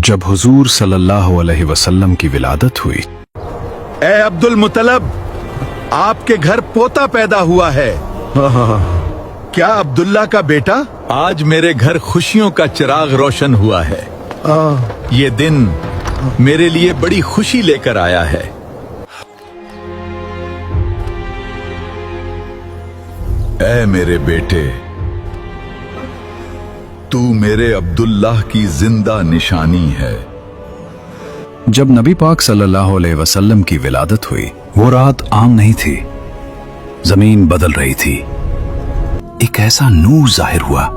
जब हुजूर सल्लल्लाहु अलैहि वसल्लम की विलादत हुई। ए अब्दुल मुत्तलब, आपके घर पोता पैदा हुआ है। क्या अब्दुल्ला का बेटा? आज मेरे घर खुशियों का चिराग रोशन हुआ है। ये दिन मेरे लिए बड़ी खुशी लेकर आया है। ऐ मेरे बेटे, तू मेरे अब्दुल्लाह की जिंदा निशानी है। जब नबी पाक सल्लल्लाहु अलैहि वसल्लम की विलादत हुई, वो रात आम नहीं थी। जमीन बदल रही थी। एक ऐसा नूर जाहिर हुआ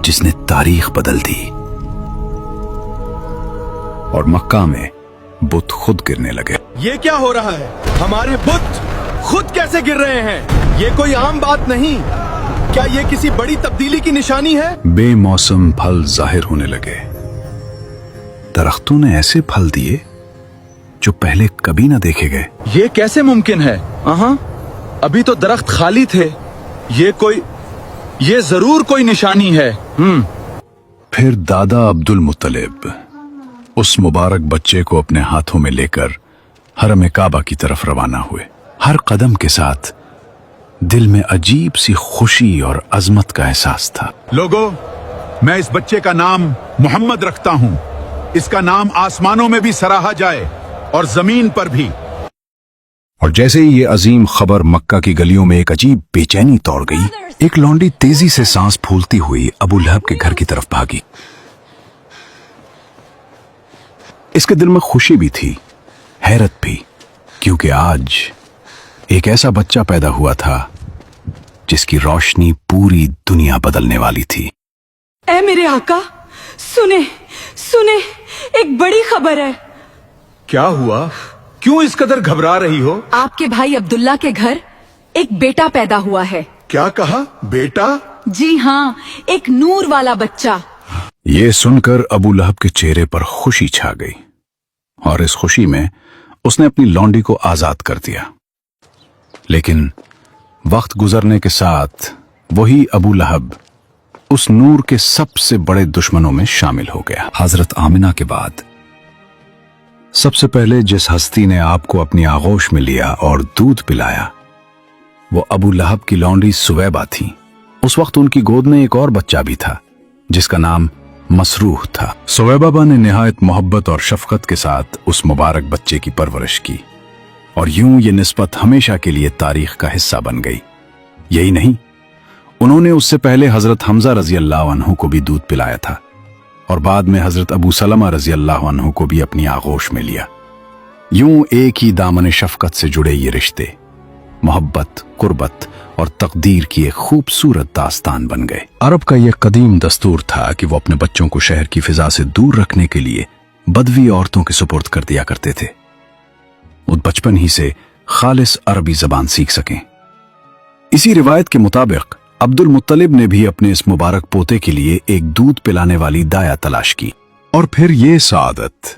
जिसने तारीख बदल दी। और मक्का में बुत खुद गिरने लगे। ये क्या हो रहा है? हमारे बुत खुद कैसे गिर रहे हैं? ये कोई आम बात नहीं। क्या ये किसी बड़ी तब्दीली की निशानी है? बेमौसम फल जाहिर होने लगे। दरख्तों ने ऐसे फल दिए जो पहले कभी ना देखे गए। ये कैसे मुमकिन है? अभी तो दरख्त खाली थे। ये जरूर कोई निशानी है। फिर दादा अब्दुल मुत्तलिब उस मुबारक बच्चे को अपने हाथों में लेकर हरम काबा की तरफ रवाना हुए। हर कदम के साथ दिल में अजीब सी खुशी और अजमत का एहसास था। लोगों, मैं इस बच्चे का नाम मोहम्मद रखता हूँ। इसका नाम आसमानों में भी सराहा जाए और जमीन पर भी। और जैसे ही ये अजीम खबर मक्का की गलियों में एक अजीब बेचैनी तौड़ गई, एक लौंडी तेजी से सांस फूलती हुई अबू लहब के घर की तरफ भागी। इसके दिल में खुशी भी थी, हैरत भी, क्योंकि आज एक ऐसा बच्चा पैदा हुआ था जिसकी रोशनी पूरी दुनिया बदलने वाली थी। ऐ मेरे आका, सुने सुने, एक बड़ी खबर है। क्या हुआ? क्यों इस कदर घबरा रही हो? आपके भाई अब्दुल्ला के घर एक बेटा पैदा हुआ है। क्या कहा? बेटा? जी हाँ, एक नूर वाला बच्चा। ये सुनकर अबू लहब के चेहरे पर खुशी छा गई और इस खुशी में उसने अपनी लौंडी को आजाद कर दिया। लेकिन वक्त गुजरने के साथ वही अबू लहब उस नूर के सबसे बड़े दुश्मनों में शामिल हो गया। हजरत आमिना के बाद सबसे पहले जिस हस्ती ने आपको अपनी आगोश में लिया और दूध पिलाया, वो अबू लहब की लौंडी सुवैबा थी। उस वक्त उनकी गोद में एक और बच्चा भी था जिसका नाम मसरूह था। सुवैबा ने निहायत मोहब्बत और शफकत के साथ उस मुबारक बच्चे की परवरिश की और यूं ये निस्बत हमेशा के लिए तारीख का हिस्सा बन गई। यही नहीं, उन्होंने उससे पहले हजरत हमजा रजी अल्लाह अन्हु को भी दूध पिलाया था और बाद में हजरत अबू सलमा रजी अल्लाह अन्हु को भी अपनी आगोश में लिया। यूं एक ही दामन शफकत से जुड़े ये रिश्ते मोहब्बत, कुर्बत और तकदीर की एक खूबसूरत दास्तान बन गए। अरब का यह कदीम दस्तूर था कि वो अपने बच्चों को शहर की फिजा से दूर रखने के लिए बदवी औरतों के सुपुर्द कर दिया करते थे। वो बचपन ही से खालिस अरबी जबान सीख सकें। इसी रिवायत के मुताबिक अब्दुल मुत्तलिब ने भी अपने इस मुबारक पोते के लिए एक दूध पिलाने वाली दाया तलाश की और फिर ये सादत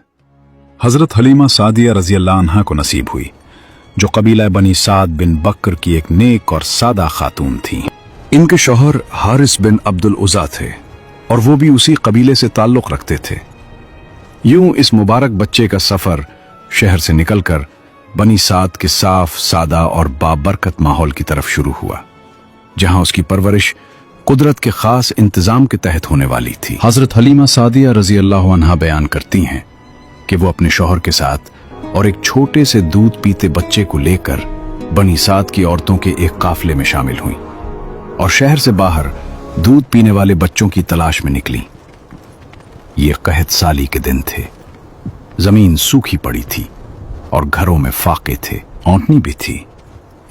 हजरत हलीमा सादिया रजी अल्लाह अन्हा को नसीब हुई, जो कबीला बनी साद बिन बकर की एक नेक और सादा खातून थी। इनके शौहर हारिस बिन अब्दुल उज़ा थे और वो भी उसी कबीले से ताल्लुक रखते थे। यूं इस मुबारक बच्चे का सफर शहर से निकलकर बनी साद के साफ, सादा और बाबरकत माहौल की तरफ शुरू हुआ, जहां उसकी परवरिश कुदरत के खास इंतजाम के तहत होने वाली थी। हजरत हलीमा सादिया रजी अल्लाह अन्हा बयान करती हैं कि वो अपने शौहर के साथ और एक छोटे से दूध पीते बच्चे को लेकर बनी साद की औरतों के एक काफले में शामिल हुई और शहर से बाहर दूध पीने वाले बच्चों की तलाश में निकली। ये कहत साली के दिन थे। जमीन सूखी पड़ी थी और घरों में फाके थे, औंटनी भी थी।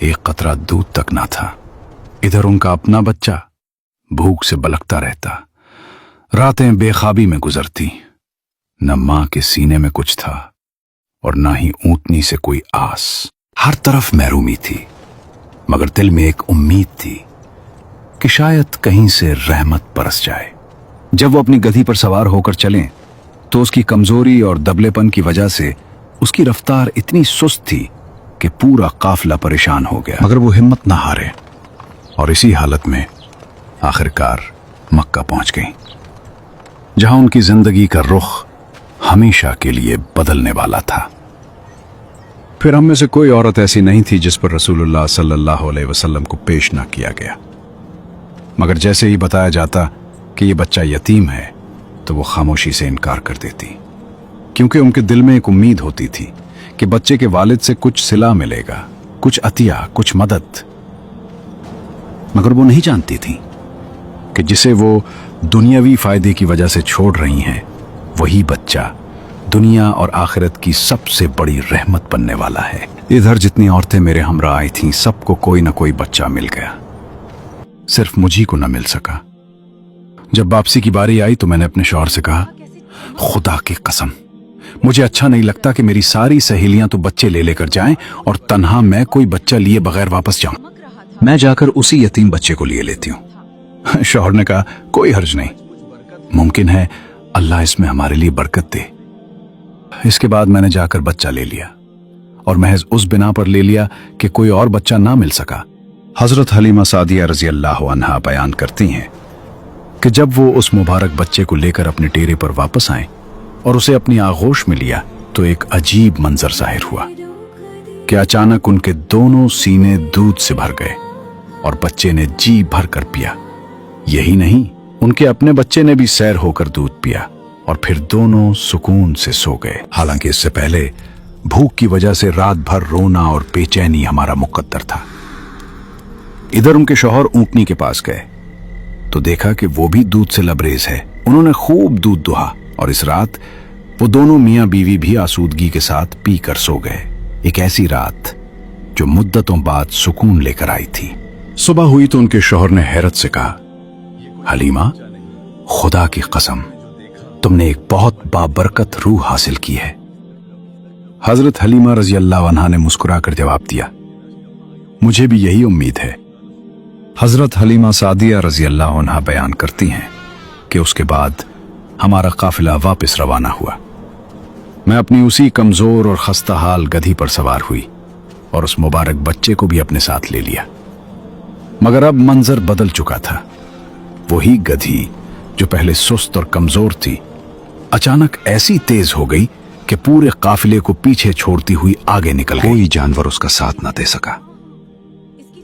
एक कतरा दूध तक ना था। इधर उनका अपना बच्चा भूख से बलकता रहता। रातें बेखाबी में गुजरती। न मां के सीने में कुछ था और ना ही ऊंटनी से कोई आस। हर तरफ महरूमी थी, मगर दिल में एक उम्मीद थी कि शायद कहीं से रहमत बरस जाए। जब वो अपनी गधी पर सवार होकर चलें तो उसकी कमजोरी और दबलेपन की वजह से उसकी रफ्तार इतनी सुस्त थी कि पूरा काफिला परेशान हो गया, मगर वो हिम्मत ना हारे और इसी हालत में आखिरकार मक्का पहुंच गई, जहां उनकी जिंदगी का रुख हमेशा के लिए बदलने वाला था। फिर हम में से कोई औरत ऐसी नहीं थी जिस पर रसूलुल्लाह सल्लल्लाहु अलैहि वसल्लम को पेश ना किया गया, मगर जैसे ही बताया जाता कि ये बच्चा यतीम है तो वो खामोशी से इनकार कर देती, क्योंकि उनके दिल में एक उम्मीद होती थी कि बच्चे के वालिद से कुछ सिला मिलेगा, कुछ अतिया, कुछ मदद। मगर वो नहीं जानती थी कि जिसे वो दुनियावी फायदे की वजह से छोड़ रही हैं, वही बच्चा दुनिया और आखिरत की सबसे बड़ी रहमत बनने वाला है। इधर जितनी औरतें मेरे हमरा आई थीं, सबको कोई ना कोई बच्चा मिल गया, सिर्फ मुझी को न मिल सका। जब वापसी की बारी आई तो मैंने अपने शौहर से कहा, खुदा की कसम, मुझे अच्छा नहीं लगता कि मेरी सारी सहेलियां तो बच्चे ले लेकर जाएं और तन्हा मैं कोई बच्चा लिए बगैर वापस जाऊं। मैं जाकर उसी यतीम बच्चे को लिए लेती हूं। शौहर ने कहा, कोई हर्ज नहीं, मुमकिन है अल्लाह इसमें हमारे लिए बरकत दे। इसके बाद मैंने जाकर बच्चा ले लिया, और महज उस बिना पर ले लिया कि कोई और बच्चा ना मिल सका। हजरत हलीमा सादिया रजी अल्लाह अन्हा बयान करती हैं कि जब वो उस मुबारक बच्चे को लेकर अपने डेरे पर वापस आए और उसे अपनी आगोश में लिया तो एक अजीब मंजर जाहिर हुआ कि अचानक उनके दोनों सीने दूध से भर गए और बच्चे ने जी भर कर पिया। यही नहीं, उनके अपने बच्चे ने भी सैर होकर दूध पिया और फिर दोनों सुकून से सो गए। हालांकि इससे पहले भूख की वजह से रात भर रोना और बेचैनी हमारा मुकद्दर था। इधर उनके शौहर ऊंटनी के पास गए तो देखा कि वो भी दूध से लबरेज है। उन्होंने खूब दूध दुहा और इस रात वो दोनों मियां बीवी भी आसूदगी के साथ पी कर सो गए। एक ऐसी रात जो मुद्दतों बाद सुकून लेकर आई थी। सुबह हुई तो उनके शौहर ने हैरत से कहा, हलीमा, खुदा की कसम, तुमने एक बहुत बाबरकत रूह हासिल की है। हजरत हलीमा रजी अल्लाह अन्हा ने मुस्कुराकर जवाब दिया, मुझे भी यही उम्मीद है। हजरत हलीमा सादिया रजी अल्लाह अन्हा बयान करती हैं कि उसके बाद हमारा काफिला वापस रवाना हुआ। मैं अपनी उसी कमजोर और खस्ता हाल गधी पर सवार हुई और उस मुबारक बच्चे को भी अपने साथ ले लिया। मगर अब मंजर बदल चुका था। वही गधी जो पहले सुस्त और कमजोर थी, अचानक ऐसी तेज हो गई कि पूरे काफिले को पीछे छोड़ती हुई आगे निकल गई। कोई जानवर उसका साथ न दे सका।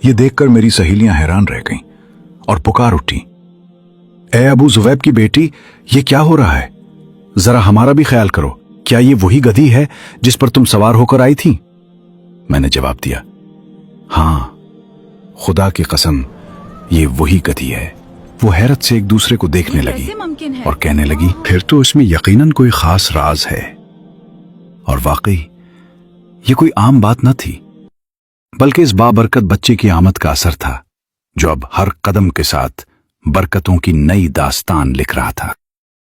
ये देखकर मेरी सहेलियां हैरान रह गईं और पुकार उठी, ए अबू जुवैब की बेटी, ये क्या हो रहा है? जरा हमारा भी ख्याल करो। क्या ये वही गधी है जिस पर तुम सवार होकर आई थी? मैंने जवाब दिया, हां, खुदा की कसम, ये वही गधी है। वो हैरत से एक दूसरे को देखने लगी और कहने लगी, फिर तो इसमें यकीनन कोई खास राज है। और वाकई ये कोई आम बात न थी, बल्कि इस बाबरकत बच्चे की आमद का असर था जो अब हर कदम के साथ बरकतों की नई दास्तान लिख रहा था।